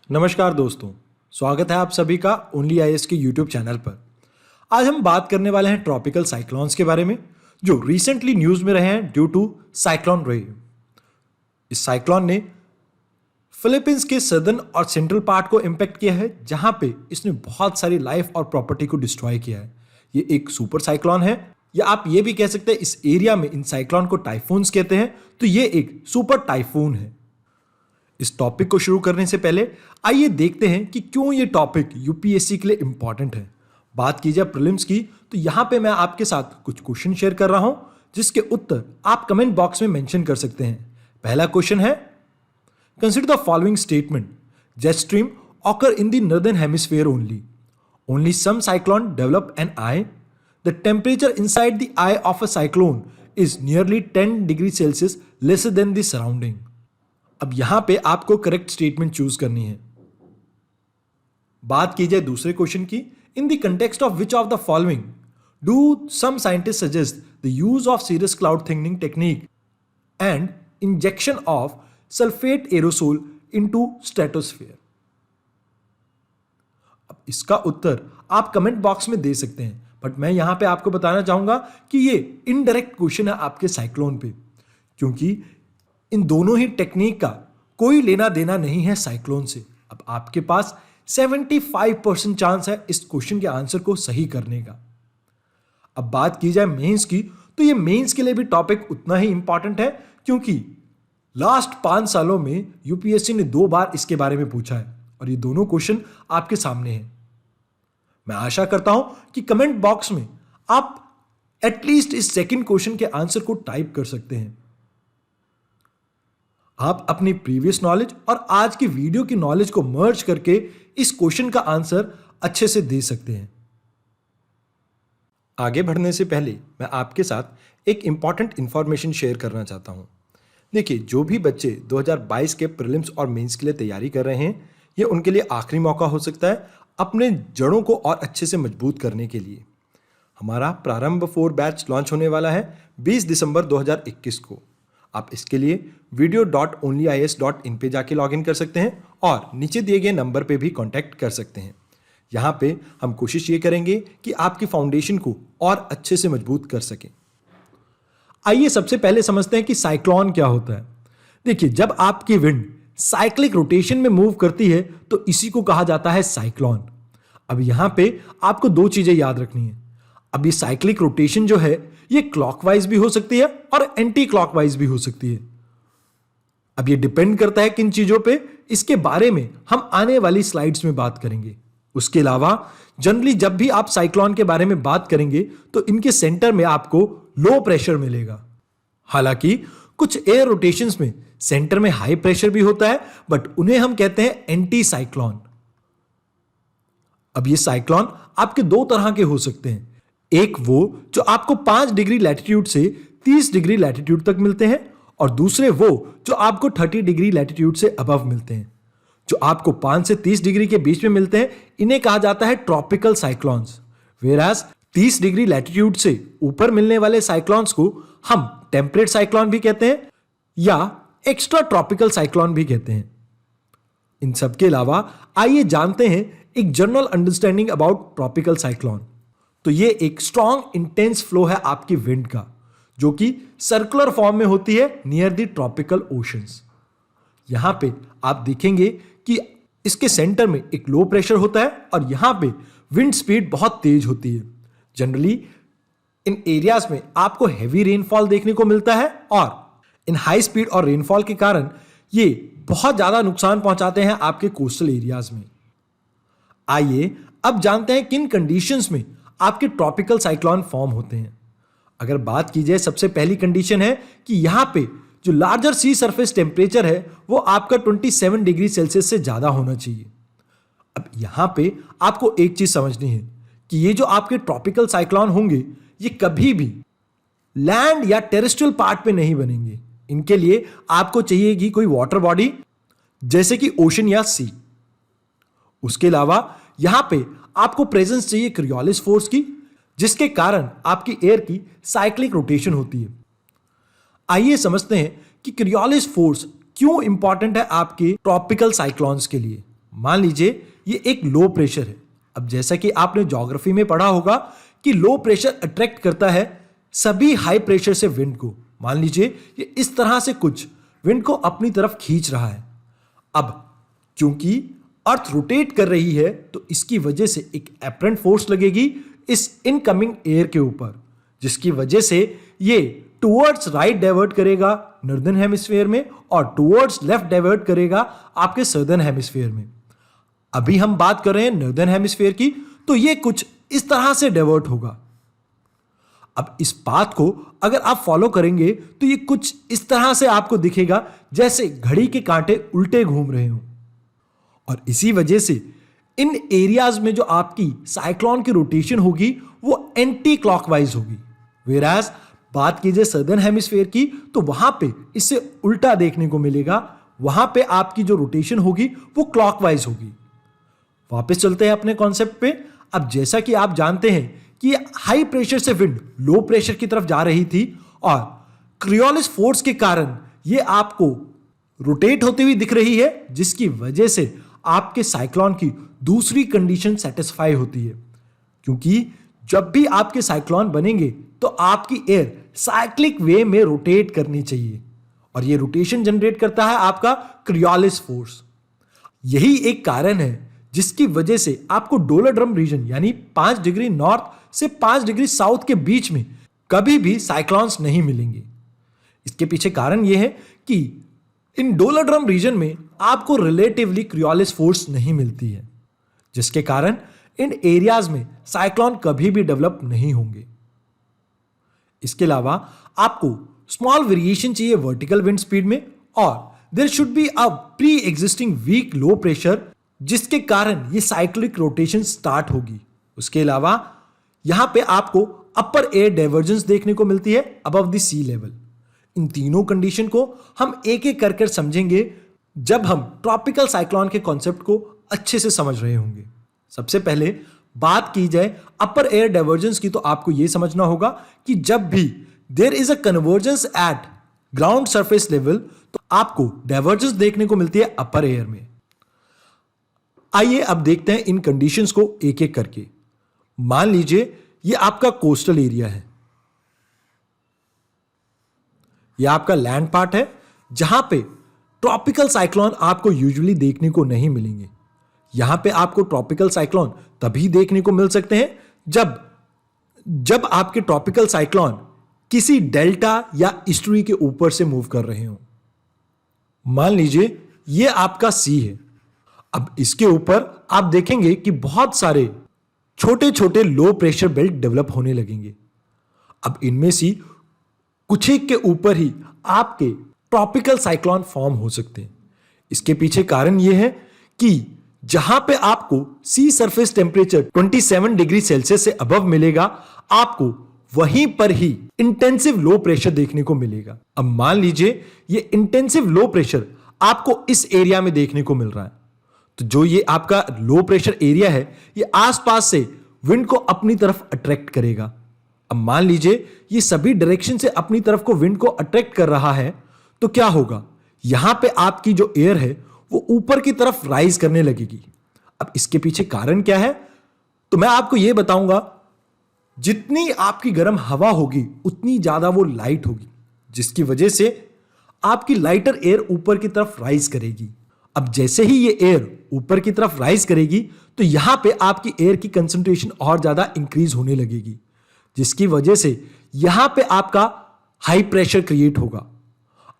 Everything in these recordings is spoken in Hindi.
नमस्कार दोस्तों, स्वागत है आप सभी का ओनली आईएएस के यूट्यूब चैनल पर। आज हम बात करने वाले हैं ट्रॉपिकल साइक्लोन्स के बारे में जो रिसेंटली न्यूज में रहे हैं ड्यू टू साइक्लोन रे। इस साइक्लोन ने फिलीपींस के सदर्न और सेंट्रल पार्ट को इंपैक्ट किया है, जहां पे इसने बहुत सारी लाइफ और प्रॉपर्टी को डिस्ट्रॉय किया है। ये एक सुपर साइक्लोन है, या आप ये भी कह सकते हैं इस एरिया में इन साइक्लोन को टाइफून्स कहते हैं, तो ये एक सुपर टाइफून है। इस टॉपिक को शुरू करने से पहले आइए देखते हैं कि क्यों ये टॉपिक यूपीएससी के लिए इंपॉर्टेंट है। बात की जाए प्रीलिम्स की, तो यहां पे मैं आपके साथ कुछ क्वेश्चन शेयर कर रहा हूं जिसके उत्तर आप कमेंट बॉक्स में मेंशन कर सकते हैं। पहला क्वेश्चन है, consider the following statement, jet stream occur in the northern hemisphere only some cyclone develop an eye, the temperature inside the eye of a cyclone is nearly 10 degree Celsius lesser than the surrounding. अब यहां पे आपको करेक्ट स्टेटमेंट चूज करनी है। बात की जाए दूसरे क्वेश्चन की, in the context of which of the following do some scientist suggest the use of cirrus cloud thickening technique and injection of sulphate aerosol into stratosphere. अब इसका उत्तर आप कमेंट बॉक्स में दे सकते हैं, बट मैं यहां पे आपको बताना चाहूंगा कि ये इनडायरेक्ट क्वेश्चन है आपके साइक्लोन पे, क्योंकि इन दोनों ही टेक्निक का कोई लेना देना नहीं है साइक्लोन से। अब आपके पास 75% चांस है इस क्वेश्चन के आंसर को सही करने का। अब बात की जाए मेंस की, तो ये मेंस के लिए भी टॉपिक उतना ही इंपॉर्टेंट है, क्योंकि लास्ट 5 सालों में यूपीएससी ने 2 बार इसके बारे में पूछा है और ये दोनों क्वेश्चन आपके सामने हैं। मैं आशा करता हूं कि कमेंट बॉक्स में आप एटलीस्ट इस सेकंड क्वेश्चन के आंसर को टाइप कर सकते हैं। आप अपनी प्रीवियस नॉलेज और आज की वीडियो की नॉलेज को मर्ज करके इस क्वेश्चन का आंसर अच्छे से दे सकते हैं। आगे बढ़ने से पहले मैं आपके साथ एक इंपॉर्टेंट इंफॉर्मेशन शेयर करना चाहता हूं। देखिए, जो भी बच्चे 2022 के प्रीलिम्स और मेंस के लिए तैयारी कर रहे हैं, ये उनके लिए आखिरी मौका हो सकता है अपने जड़ों को और अच्छे से मजबूत करने के लिए। हमारा प्रारंभ 4 बैच लॉन्च होने वाला है 20 दिसंबर 2021 को। आप इसके लिए video.onlyis.in पे जाके लॉगिन कर सकते हैं और नीचे दिए गए नंबर पे भी कांटेक्ट कर सकते हैं। यहाँ पे हम कोशिश ये करेंगे कि आपकी फाउंडेशन को और अच्छे से मजबूत कर सकें। आइए सबसे पहले समझते हैं कि साइक्लोन क्या होता है। देखिए, जब आपकी विंड साइक्लिक रोटेशन में मूव करती है तो इसी को कहा जाता है साइक्लोन। अब यहाँ पे आपको 2 चीजें याद रखनी है। अब ये साइक्लिक रोटेशन जो है ये क्लॉकवाइज भी हो सकती है और एंटी क्लॉकवाइज भी हो सकती है। अब ये डिपेंड करता है किन चीजों पे, इसके बारे में हम आने वाली स्लाइड्स में बात करेंगे। उसके अलावा जनरली जब भी आप साइक्लोन के बारे में बात करेंगे तो इनके सेंटर में आपको लो प्रेशर मिलेगा। हालांकि कुछ एयर रोटेशंस में सेंटर में हाई प्रेशर भी होता है, बट उन्हें हम कहते हैं एंटी साइक्लोन। अब ये साइक्लोन आपके 2 तरह के हो सकते हैं। एक वो जो आपको 5 डिग्री लैटिट्यूड से 30 डिग्री लैटिट्यूड तक मिलते हैं, और दूसरे वो जो आपको 30 डिग्री लैटिट्यूड से अबव मिलते हैं। जो आपको 5 से 30 डिग्री के बीच में मिलते हैं, इन्हें कहा जाता है ट्रॉपिकल साइक्लोन्स। वेराज 30 डिग्री लैटिट्यूड से ऊपर मिलने वाले साइक्लोन्स को हम टेम्परेट साइक्लोन भी कहते हैं या एक्स्ट्रा ट्रॉपिकल साइक्लोन भी कहते हैं। इन सब के अलावा आइए जानते हैं एक general understanding about tropical cyclone. तो ये एक स्ट्रॉन्ग इंटेंस फ्लो है आपकी विंड का, जो कि सर्कुलर फॉर्म में होती है नियर द ट्रॉपिकल ओशंस। यहां पे आप देखेंगे कि इसके सेंटर में एक लो प्रेशर होता है और यहां पे विंड स्पीड बहुत तेज होती है। जनरली इन एरियाज में आपको हैवी रेनफॉल देखने को मिलता है और इन हाई स्पीड और रेनफॉल के कारण ये बहुत ज्यादा नुकसान पहुंचाते हैं आपके कोस्टल एरियाज में। आइए अब जानते हैं किन कंडीशंस में आपके ट्रॉपिकल साइक्लोन फॉर्म होते हैं। अगर बात की जाए, सबसे पहली कंडीशन है कि यहां पे जो लार्जर सी सरफेस टेम्परेचर है वो आपका 27 डिग्री सेल्सियस से ज्यादा होना चाहिए। अब यहां पे आपको एक चीज समझनी है कि ये जो आपके ट्रॉपिकल साइक्लोन होंगे ये कभी भी लैंड या टेरेस्ट्रियल पार्ट पे नहीं बनेंगे। इनके लिए आपको चाहिए कि कोई वाटर बॉडी जैसे कि ओशन या सी। उसके अलावा यहां पे आपको प्रेजेंस चाहिए क्रियोलिस फोर्स की, जिसके कारण आपकी एयर की साइक्लिक रोटेशन होती है। आइए समझते हैं कि क्रियोलिस फोर्स क्यों इंपॉर्टेंट है आपके ट्रॉपिकल साइक्लोन्स के लिए। मान लीजिए ये एक लो प्रेशर है। अब जैसा कि आपने ज्योग्राफी में पढ़ा होगा कि लो प्रेशर अट्रैक्ट करता है सभी हाई प्रेशर से विंड को। मान लीजिए ये इस तरह से कुछ विंड को अपनी तरफ खींच रहा है। अब क्योंकि अर्थ रोटेट कर रही है तो इसकी वजह से एक एपरेंट फोर्स लगेगी इस इनकमिंग एयर के ऊपर, जिसकी वजह से ये टुवर्ड्स राइट डाइवर्ट करेगा नॉर्दर्न हेमिस्फीयर में और टुवर्ड्स लेफ्ट डाइवर्ट करेगा आपके सदर्न हेमिस्फीयर में। अभी हम बात कर रहे हैं नॉर्दर्न हेमिस्फीयर की, तो ये कुछ इस तरह से डाइवर्ट होगा। अब इस पाथ को अगर आप फॉलो करेंगे तो ये कुछ इस तरह से आपको दिखेगा जैसे घड़ी के कांटे उल्टे घूम रहे हों। और इसी वजह से इन एरियाज में जो आपकी साइक्लोन की रोटेशन होगी वो एंटी क्लॉकवाइज होगी। वेराज बात कीजिए सदर्न हेमिस्फीयर की तो वहां पे इससे उल्टा देखने को मिलेगा, वहां पे आपकी जो रोटेशन होगी वो क्लॉकवाइज होगी। वापस चलते हैं अपने कॉन्सेप्ट पे। अब जैसा कि आप जानते हैं कि हाई प्रेशर से विंड लो प्रेशर की तरफ जा रही थी और क्रियोलिस फोर्स के कारण ये आपको रोटेट होती हुई दिख रही है, जिसकी वजह से आपके साइक्लोन की दूसरी कंडीशन सेटिस्फाई होती है। क्योंकि जब भी आपके साइक्लोन बनेंगे तो आपकी एयर साइक्लिक वे में रोटेट करनी चाहिए और ये रोटेशन जनरेट करता है आपका क्रियोलिस फोर्स। यही एक कारण है जिसकी वजह से आपको डोलोड्रम रीजन यानी 5 डिग्री नॉर्थ से 5 डिग्री साउथ के बीच में कभी भी साइक्लोन्स नहीं मिलेंगे। इसके पीछे कारण यह है कि इन डोलोड्रम रीजन में आपको रिलेटिवली क्रियोलिस फोर्स नहीं मिलती है, जिसके कारण इन एरियाज में साइक्लोन कभी भी डेवलप नहीं होंगे। इसके अलावा आपको स्मॉल वेरिएशन चाहिए वर्टिकल विंड स्पीड में और there should be a pre existing weak low pressure, जिसके कारण ये साइक्लिक रोटेशन स्टार्ट होगी। उसके अलावा यहां पे आपको अपर एयर डाइवर्जेंस देखने को मिलती है अबव द सी लेवल। इन तीनों कंडीशन को हम एक एक कर समझेंगे जब हम ट्रॉपिकल साइक्लोन के कॉन्सेप्ट को अच्छे से समझ रहे होंगे। सबसे पहले बात की जाए अपर एयर डाइवर्जेंस की, तो आपको यह समझना होगा कि जब भी there is a convergence at ground surface level तो आपको डाइवर्जेंस देखने को मिलती है अपर एयर में। आइए अब देखते हैं इन कंडीशंस को एक एक करके। मान लीजिए यह आपका कोस्टल एरिया है, यह आपका लैंड पार्ट है जहां पे ट्रॉपिकल साइक्लोन आपको यूजुअली देखने को नहीं मिलेंगे। यहां पे आपको ट्रॉपिकल साइक्लोन तभी देखने को मिल सकते हैं जब आपके ट्रॉपिकल साइक्लोन किसी डेल्टा या ईस्टरी के ऊपर से मूव कर रहे हो। मान लीजिए यह आपका सी है। अब इसके ऊपर आप देखेंगे कि बहुत सारे छोटे छोटे लो प्रेशर बेल्ट डेवलप होने लगेंगे। अब इनमें से कुछ एक के ऊपर ही आपके ट्रॉपिकल साइक्लोन फॉर्म हो सकते हैं। इसके पीछे कारण यह है कि जहां पे आपको सी सरफेस टेम्परेचर 27 डिग्री सेल्सियस से अबव मिलेगा, आपको वहीं पर ही इंटेंसिव लो प्रेशर देखने को मिलेगा। अब मान लीजिए ये इंटेंसिव लो प्रेशर आपको इस एरिया में देखने को मिल रहा है, तो जो ये आपका लो प्रेशर एरिया है ये आसपास से विंड को अपनी तरफ अट्रैक्ट करेगा। अब मान लीजिए ये सभी डायरेक्शन से अपनी तरफ को विंड को अट्रैक्ट कर रहा है, तो क्या होगा, यहां पे आपकी जो एयर है वो ऊपर की तरफ राइज करने लगेगी। अब इसके पीछे कारण क्या है, तो मैं आपको यह बताऊंगा। जितनी आपकी गर्म हवा होगी उतनी ज्यादा वो लाइट होगी, जिसकी वजह से आपकी लाइटर एयर ऊपर की तरफ राइज करेगी। अब जैसे ही ये एयर ऊपर की तरफ राइज करेगी तो यहां पे आपकी एयर की कंसंट्रेशन और ज्यादा इंक्रीज होने लगेगी, जिसकी वजह से यहां पे आपका हाई प्रेशर क्रिएट होगा।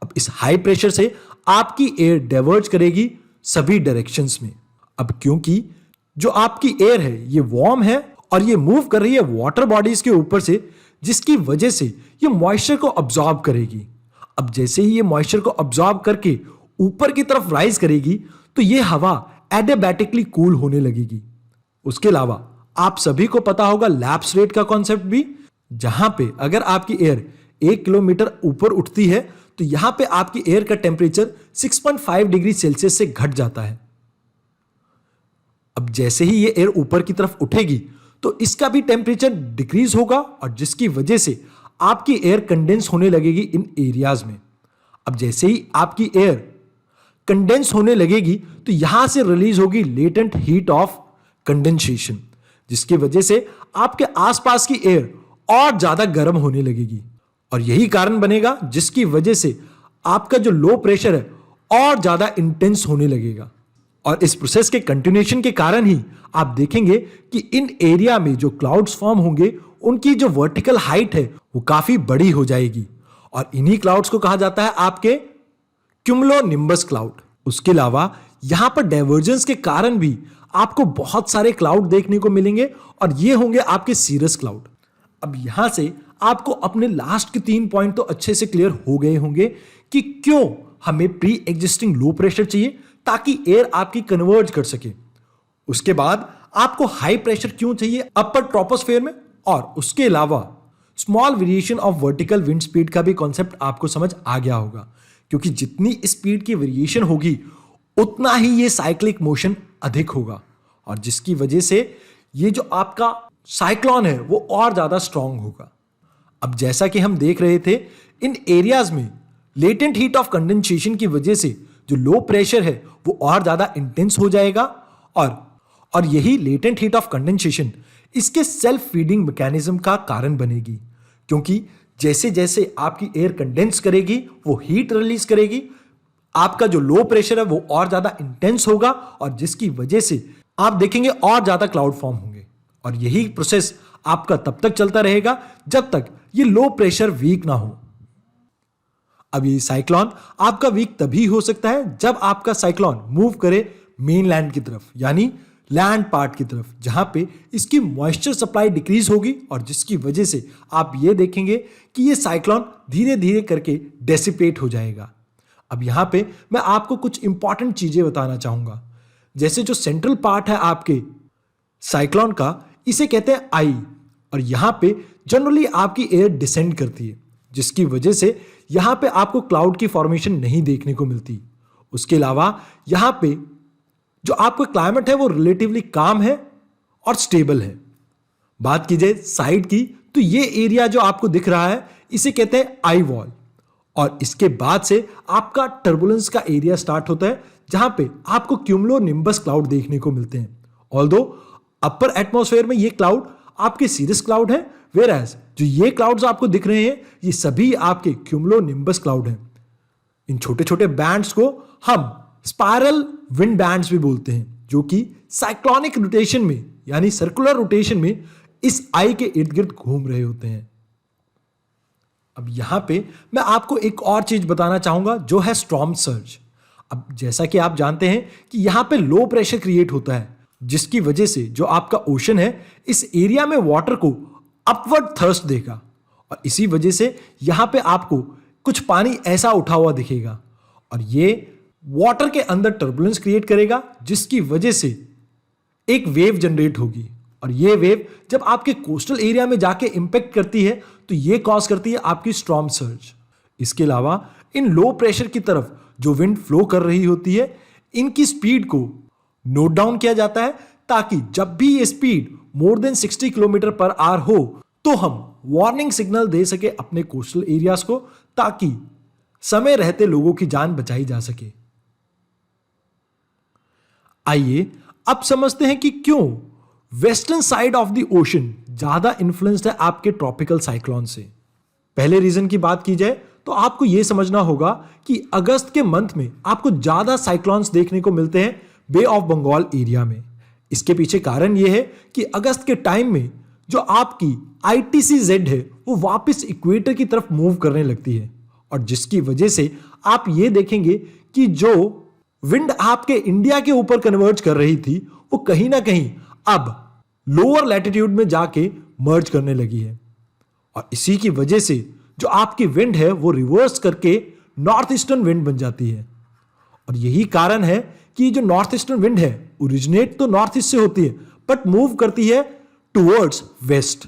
अब इस हाई प्रेशर से आपकी एयर डाइवर्ज करेगी सभी डायरेक्शंस में। अब क्योंकि जो आपकी एयर है ये वार्म है और ये मूव कर रही है वाटर बॉडीज के ऊपर से, जिसकी वजह से ये मॉइस्चर को अब्सॉर्ब करेगी। अब जैसे ही ये मॉइस्चर को अब्सॉर्ब करके ऊपर की तरफ राइज करेगी तो ये हवा एडियाबैटिकली कूल होने लगेगी। उसके अलावा आप सभी को पता होगा लैप्स रेट का कॉन्सेप्ट भी, जहां पे अगर आपकी एयर 1 किलोमीटर ऊपर उठती है तो यहां पे आपकी एयर का टेम्परेचर 6.5 डिग्री सेल्सियस से घट जाता है। अब जैसे ही ये एयर ऊपर की तरफ उठेगी तो इसका भी टेम्परेचर डिक्रीज होगा और जिसकी वजह से आपकी एयर कंडेंस होने लगेगी इन एरियाज में। अब जैसे ही आपकी एयर कंडेंस होने लगेगी तो यहां से रिलीज होगी लेटेंट हीट ऑफ कंडेंसेशन, जिसकी वजह से आपके आसपास की एयर और ज्यादा गर्म होने लगेगी और यही कारण बनेगा जिसकी वजह से आपका जो लो प्रेशर है और ज्यादा इंटेंस होने लगेगा। और इस प्रोसेस के कंटिन्यूएशन के कारण ही आप देखेंगे कि इन एरिया में जो क्लाउड्स फॉर्म होंगे उनकी जो वर्टिकल हाइट है वो काफी बड़ी हो जाएगी और इन्हीं क्लाउड्स को कहा जाता है आपके क्यूमुलोनिम्बस क्लाउड। उसके अलावा यहां पर डाइवर्जेंस के कारण भी आपको बहुत सारे क्लाउड देखने को मिलेंगे और ये होंगे आपके सीरस क्लाउड। अब यहां से आपको अपने लास्ट के 3 पॉइंट तो अच्छे से क्लियर हो गए होंगे कि क्यों हमें प्री एग्जिस्टिंग लो प्रेशर चाहिए ताकि एयर आपकी कन्वर्ज कर सके। उसके बाद आपको हाई प्रेशर क्यों चाहिए अपर ट्रोपोस्फेयर में, और उसके अलावा small variation of vertical wind speed का भी कॉन्सेप्ट आपको समझ आ गया होगा, क्योंकि जितनी स्पीड की वेरिएशन होगी उतना ही ये साइक्लिक मोशन अधिक होगा और जिसकी वजह से ये जो आपका साइक्लोन है वो और ज्यादा स्ट्रांग होगा। अब जैसा कि हम देख रहे थे इन एरियाज में लेटेंट हीट ऑफ कंडेंसेशन की वजह से जो लो प्रेशर है वो और ज्यादा इंटेंस हो जाएगा और यही लेटेंट हीट ऑफ कंडेंसेशन इसके सेल्फ फीडिंग मैकेनिज्म का कारण बनेगी, क्योंकि जैसे जैसे आपकी एयर कंडेंस करेगी वो हीट रिलीज करेगी, आपका जो लो प्रेशर है वो और ज्यादा इंटेंस होगा और जिसकी वजह से आप देखेंगे और ज्यादा क्लाउड फॉर्म होंगे और यही प्रोसेस आपका तब तक चलता रहेगा जब तक ये लो प्रेशर वीक ना हो। अब ये साइक्लोन आपका वीक तभी हो सकता है जब आपका साइक्लोन मूव करे मेनलैंड की तरफ, यानी लैंड पार्ट की तरफ, जहां पे इसकी मॉइस्चर सप्लाई डिक्रीज होगी और जिसकी वजह से आप ये देखेंगे कि ये साइक्लोन धीरे धीरे करके डेसिपेट हो जाएगा। अब यहां पे मैं आपको कुछ इंपॉर्टेंट चीजें बताना चाहूंगा। जैसे जो सेंट्रल पार्ट है आपके साइक्लोन का, इसे कहते हैं आई, और यहां पे जनरली आपकी एयर डिसेंड करती है जिसकी वजह से यहां पे आपको क्लाउड की फॉर्मेशन नहीं देखने को मिलती। उसके अलावा यहां पे जो आपका क्लाइमेट है वो रिलेटिवली काम है और स्टेबल है। बात की जाए साइड की तो ये एरिया जो आपको दिख रहा है इसे कहते हैं आई वॉल और इसके बाद से आपका टर्बुलेंस का एरिया स्टार्ट होता है जहां पे आपको क्यूमुलोनिम्बस क्लाउड देखने को मिलते हैं। ऑल्दो अपर एटमॉस्फेयर में ये क्लाउड आपके सीरस क्लाउड है, वेयरएज जो ये क्लाउड्स आपको दिख रहे हैं ये सभी आपके क्यूमुलोनिम्बस क्लाउड हैं। इन छोटे छोटे बैंड्स को हम स्पाइरल विंड बैंड्स भी बोलते हैं, जो कि साइक्लोनिक रोटेशन में यानी सर्कुलर रोटेशन में इस आई के इर्द गिर्द घूम रहे होते हैं। अब यहां पे मैं आपको एक और चीज बताना चाहूंगा जो है स्टॉर्म सर्ज। अब जैसा कि आप जानते हैं कि यहां पे लो प्रेशर क्रिएट होता है जिसकी वजह से जो आपका ओशन है इस एरिया में वाटर को अपवर्ड थर्स्ट देगा और इसी वजह से यहां पे आपको कुछ पानी ऐसा उठा हुआ दिखेगा और ये वाटर के अंदर टर्बुलेंस क्रिएट करेगा जिसकी वजह से एक वेव जनरेट होगी और ये वेव जब आपके कोस्टल एरिया में जाके इंपैक्ट करती है तो ये कॉज करती है आपकी स्टॉर्म सर्ज। इसके अलावा इन लो प्रेशर की तरफ जो विंड फ्लो कर रही होती है इनकी स्पीड को नोट डाउन किया जाता है ताकि जब भी ये speed more than 60 kilometre per hour हो तो हम वार्निंग सिग्नल दे सके अपने कोस्टल एरियाज को ताकि समय रहते लोगों की जान बचाई जा सके। आइए अब समझते हैं कि क्यों western side of the ocean ज्यादा इन्फ्लुएंस्ड है आपके ट्रॉपिकल साइक्लोन से। पहले रीजन की बात की जाए तो आपको यह समझना होगा कि अगस्त के मंथ में आपको ज्यादा साइक्लोन्स देखने को मिलते हैं बे ऑफ बंगाल एरिया में। इसके पीछे कारण यह है कि अगस्त के टाइम में जो आपकी ITC-Z है वो वापस इक्वेटर की तरफ मूव करने लगती है और जिसकी वजह से आप ये देखेंगे कि जो विंड आपके इंडिया के ऊपर कन्वर्ज कर रही थी वो कहीं ना कहीं अब लोअर लैटिट्यूड में जाके मर्ज करने लगी है और इसी की वजह से जो आपकी विंड है वो रिवर्स करके नॉर्थ ईस्टर्न विंड बन जाती है और यही कारण है कि जो नॉर्थ ईस्टर्न विंड है ओरिजिनेट तो नॉर्थ ईस्ट से होती है बट मूव करती है टुवर्ड्स वेस्ट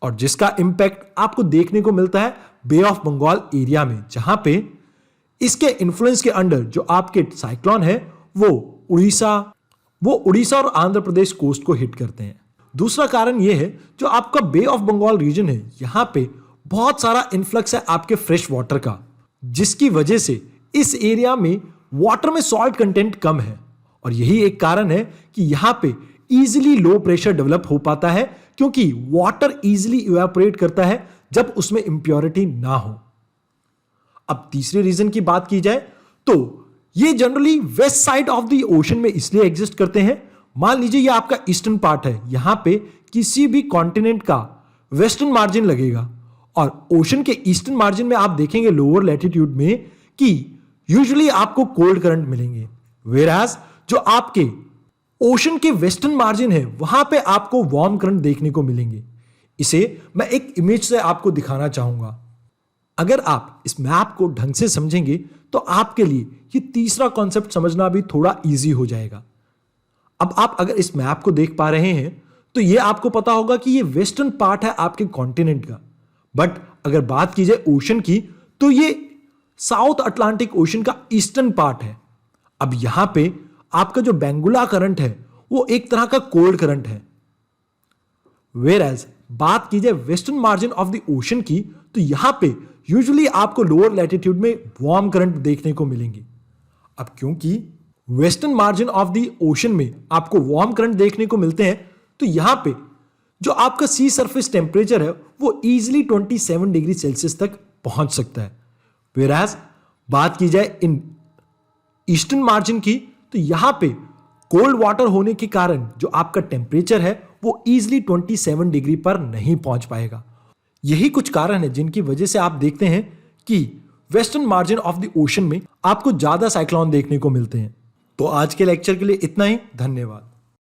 और जिसका इंपैक्ट आपको देखने को मिलता है बे ऑफ बंगाल एरिया में, जहां पे इसके इन्फ्लुएंस के अंडर जो आपके साइक्लोन है वो उड़ीसा और आंध्र प्रदेश कोस्ट को हिट करते हैं। दूसरा कारण यह है जो आपका बे ऑफ बंगाल रीजन है यहां पे बहुत सारा इन्फ्लक्स है आपके फ्रेश वाटर का जिसकी वजह से इस एरिया में वाटर में सॉल्ट कंटेंट कम है और यही एक कारण है कि यहां पे इजीली लो प्रेशर डेवलप हो पाता है, क्योंकि वाटर इजीली इवेपोरेट करता है जब उसमें इंप्योरिटी ना हो। अब तीसरे रीजन की बात की जाए तो ये generally west side of the ocean में इसलिए एग्जिस्ट करते हैं। मान लीजिए ये आपका ईस्टर्न पार्ट है, यहां पे किसी भी कॉन्टिनेंट का वेस्टर्न मार्जिन लगेगा और ओशन के ईस्टर्न मार्जिन में आप देखेंगे लोअर लैटिट्यूड में कि यूजुअली आपको कोल्ड करंट मिलेंगे, वेयरएज जो आपके ओशन के वेस्टर्न मार्जिन है वहां पे आपको वार्म करंट देखने को मिलेंगे। इसे मैं एक इमेज से आपको दिखाना चाहूंगा। अगर आप इस मैप को ढंग से समझेंगे तो आपके लिए ये तीसरा कॉन्सेप्ट समझना भी थोड़ा इजी हो जाएगा। अब आप अगर इस मैप को देख पा रहे हैं तो ये आपको पता होगा कि ये वेस्टर्न पार्ट है आपके कॉन्टिनेंट का, बट अगर बात की जाए ओशन की तो ये साउथ अटलांटिक ओशन का ईस्टर्न पार्ट है। अब यहां पे आपका जो बेंगुला करंट है वो एक तरह का कोल्ड करंट है, वेयरएज बात की जाए western margin of the ocean की तो यहां पे यूजुअली आपको लोअर लैटिट्यूड में वार्म करंट देखने को मिलेंगे। अब क्योंकि western margin of the ocean में आपको वार्म करंट देखने को मिलते हैं तो यहां पे जो आपका सी सरफेस टेम्परेचर है वो इजीली 27 डिग्री सेल्सियस तक पहुंच सकता है। वेयरएज बात की जाए इन ईस्टर्न मार्जिन की तो यहां पे कोल्ड वाटर होने के कारण जो आपका टेम्परेचर है वो इजीली 27 डिग्री पर नहीं पहुंच पाएगा। यही कुछ कारण है जिनकी वजह से आप देखते हैं कि western margin of the ocean में आपको ज्यादा साइक्लोन देखने को मिलते हैं। तो आज के लेक्चर के लिए इतना ही, धन्यवाद।